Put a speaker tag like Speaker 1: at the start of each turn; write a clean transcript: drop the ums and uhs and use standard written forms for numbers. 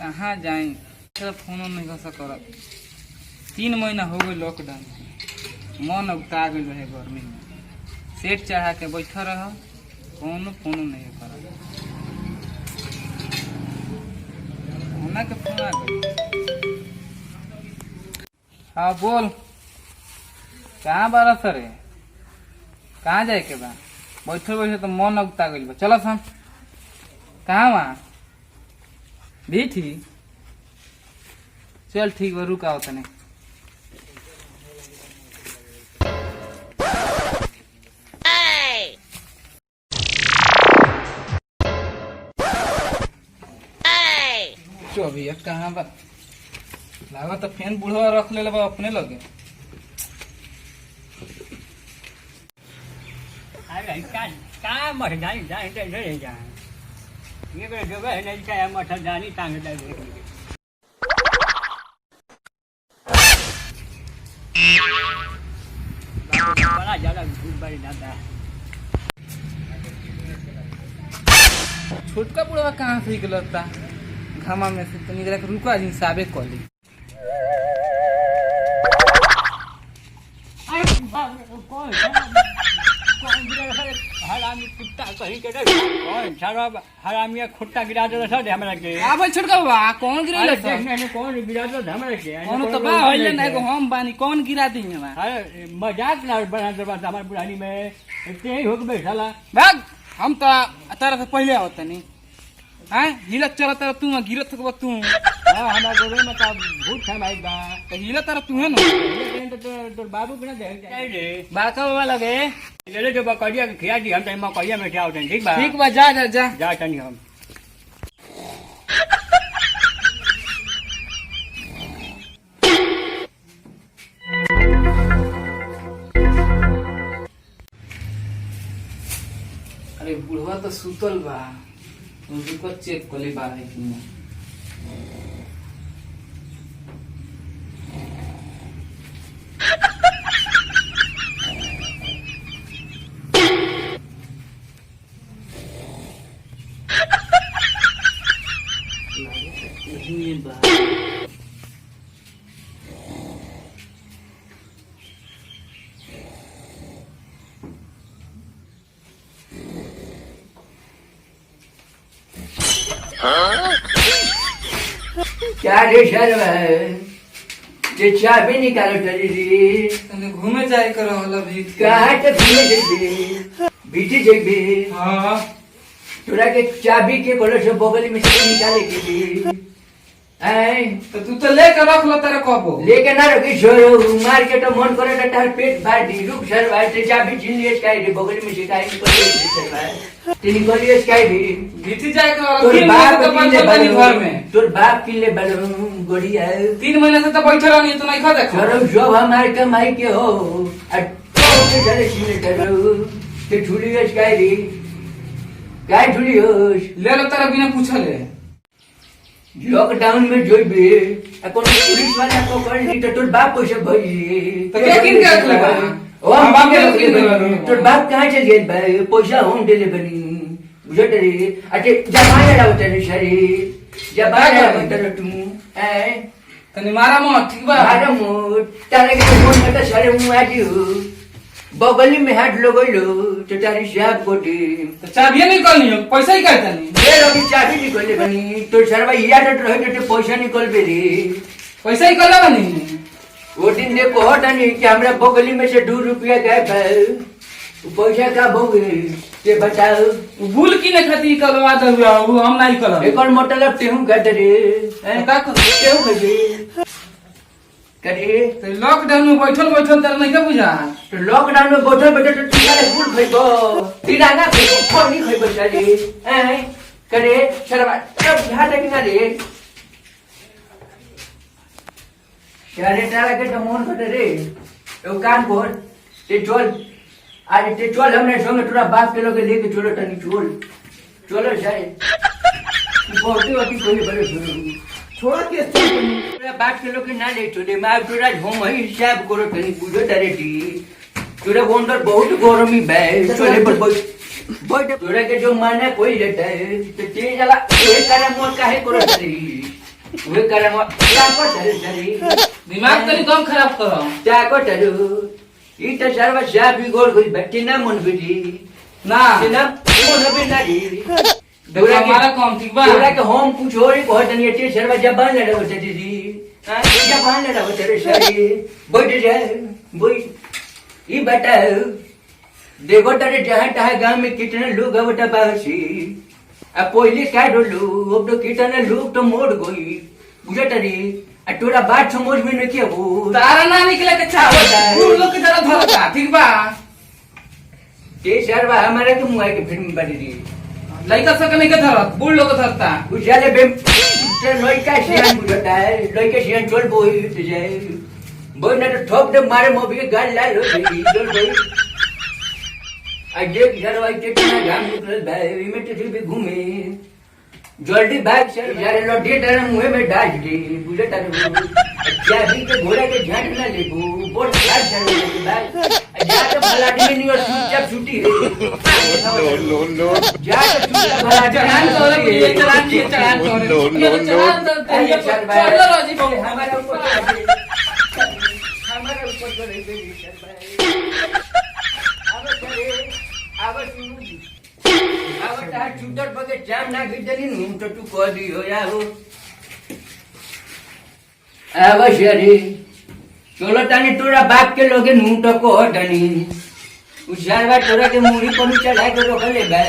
Speaker 1: कहाँ जाए फोन नहीं कर सकत। 3 महीना हो गए लॉकडाउन, मन उगता गई रहे गर्मी में। सेट चढ़ा के बैठा रह, फोन नहीं कर के फोन आ गई। हाँ बोल, कहाँ बारा सर, कहाँ जाए के बा? बैठे बैठे तो मन उगता गई बा। चलो हम कहाँ वहाँ भी थी। चल ठीक बा, रुका हो तने। भैया कहाँ बा? लागा तो फैन बुढ़वा रख ले बा अपने लगे।
Speaker 2: अरे का मर्दानी जाए ये जगह है नहीं क्या मर्दानी टांग दे बड़ा ज्यादा बड़ी दादा।
Speaker 1: छोटका बुढ़वा कहाँ से निकलता घामा में से? तो निकला रुका हिसाबे कॉली।
Speaker 2: कौन हरामी कुत्ता कहीं के कौन सारा हरामिया खुट्टा गिरा दे सर हमरा के।
Speaker 1: आबे छोटका बा कौन गिरले सर?
Speaker 2: देखने कौन गिरा दे हमरा के।
Speaker 1: कौन तो बा होइले ना को हम बानी कौन गिरा दी हमरा।
Speaker 2: अरे मजाक ना बना दे बात हमार पुरानी में इतने ही हो के बैठाला।
Speaker 1: भाग, हम तो तारा से पहले आवत नहीं। हां हिलत चलत तू गिरत थकब तू।
Speaker 2: हां हमरा गोरे में का भूत है भाई बा।
Speaker 1: तो हिलत तारा तू है ना।
Speaker 2: तो बाबू बिना दे रे
Speaker 1: बाका बाबा लगे
Speaker 2: ले जो बकरिया के खिया दी हम तो मकरिया में क्या होते ठीक बा।
Speaker 1: ठीक बा, जा जा जा
Speaker 2: जा तनी हम।
Speaker 1: अरे बुढ़वा तो सुतल बा, रुको चेक कले बा है कि नहीं।
Speaker 3: क्या रे शर्म है जे चाबी निकालो चली दी।
Speaker 1: तने घूमे जाए करो हला भी
Speaker 3: कहाँ तक घूमे जेबे बीटी जेबे।
Speaker 1: हां
Speaker 3: तोरा के चाबी के बोलो से बगल में से निकाले के दी। ऐ
Speaker 1: तो तू तो लेकर रख लो तेरे कबो।
Speaker 3: लेके ना रखी छोरो मार के तो मन करे तो तार पेट फाड़ दी। रुक सर भाई ते चाबी छीन लिए काई रे बगल में से काई निकल सर भाई ते निकल लिए काई रे
Speaker 1: बीती जाए करो।
Speaker 3: तोर बाप
Speaker 1: तो
Speaker 3: किले
Speaker 1: पंचर घर में
Speaker 3: तोर बाप किले बल गोड़िया
Speaker 1: 3 महीने से तो बैठे रहनी तो नहीं खा देखो।
Speaker 3: छोरो जो हमारे कमाई के हो तो चले सीने करो ते झूली है काई रे काय झूली हो
Speaker 1: ले लो तेरा बिना पूछले।
Speaker 3: लॉकडाउन में जोइबे अपन पुलिस वाला को कर नहीं तो तोर बाप पैसे भरी
Speaker 1: तो क्या किन के रख लगा?
Speaker 3: ओ हम बाप के किन के तोर बाप कहां चल गए भाई? पैसा होम डिलीवरी बुझट रे। अटे जमाने लावत रे शरीर जबाने लावत रे तू ए
Speaker 1: तने मारा मत ठीक बा।
Speaker 3: मारा मोट तारे के फोन में तो सारे मुंह आजी हो बगली में हाथ लगोलो तो तारी साहब कोटी
Speaker 1: तो चाबी नहीं करनी हो, पैसा ही करता नहीं।
Speaker 3: ये रवि चाबी निकले बनी तो सरवा या डट रहे तो पैसा निकल बे रे।
Speaker 1: पैसा ही करला बनी।
Speaker 3: वो दिन देखो हटानी कि हमरा बगली में से 2 रुपया गए भाई पैसा का भोगे ते बताओ।
Speaker 1: भूल की नहीं खाती करवा दे वो हम नहीं करब।
Speaker 3: एकर मतलब तेहू कहते रे हैं
Speaker 1: का कर
Speaker 3: तेहू कहते करे
Speaker 1: तो लॉकडाउन में बैठल बैठल तर नहीं का बुझा।
Speaker 3: तो लॉकडाउन में बैठल बैठल तो टीका रे फूल खइबो तिरांगा खइबो पानी खइबो सारी हैं करे सरवा सब ध्यान रखना रे। यारे तारा के तो मन करे रे तो काम कर ते चल आज ते चल हमने संग तोरा बाप के लोग लेके चलो तनी चलो जाए बोलते होती कोई बड़े छोड़ के तोरा बाप के लोग ना ले चले मैं तोरा हम ही हिसाब करो तनी बुझो डायरेक्टली तोरा अंदर बहुत गरमी बे चले पर बैठ तोरा के जो माने कोई रहता है तो तेज वाला ये करे मोर काहे करो रे वे कारण क्या को चले चली
Speaker 1: दिमाग तनी कम खराब करो
Speaker 3: क्या को चलू ई तो सर्व जा भी गोल कोई बैठी ना मन बिजी
Speaker 1: ना
Speaker 3: ना मन भी ना दी
Speaker 1: देखो हमारा काम ठीक बा
Speaker 3: तोरा के हम कुछ और ही बहुत नहीं टे सर्व जबान ले रहो दीदी हां जबान ले रहो तेरे शरीर बैठ जाए बैठ ई बेटा देखो तेरे जहां तहां गांव में कितने लोग आवता बाहसी अब पहले क्या डोलू अब तो कितने लोग तो मोड़ गई बुझे तरी तोरा बात समझ में नहीं वो
Speaker 1: तारा ना निकले के चाहता है बूढ़ लोग के जरा धरता ठीक बा
Speaker 3: ते सर्व हमारे के मुंह के फिल्म बनी दी
Speaker 1: लड़का सब नहीं के धरत बूढ़ लोग के धरता
Speaker 3: उजाले बे ते लड़का सियान बुझता है लड़का सियान चल बोई तो जाए बोई ना तो ठोक दे मारे मोबी के गाल लाल हो गई चल बोई आज देख जरा के कितना घाम निकल भाई में तो भी घूमे जल्दी भाग चल यार लौटे तेरे मुंह में डाल दे बुझे तारे क्या भी के घोड़ा के ध्यान ना लेबू बोल भाग चल भाग जा तो भला दिन नहीं और जब छुट्टी है
Speaker 4: no.
Speaker 3: जा तो छुट्टी भला
Speaker 1: चलान तो ये चलान ये चलान तो चलान तो ये चल रोजी बोले
Speaker 3: हमारे ऊपर तो नहीं बेबी सर भाई अब सुनो अब तार चुटर बगे जाम ना गिदली नु तो तू कह दियो या हो अब शरी चलो तानी तोरा बाप के लोगे नु तो को डनी उशारवा तोरा के मुड़ी पर चढ़ा के रोक ले बे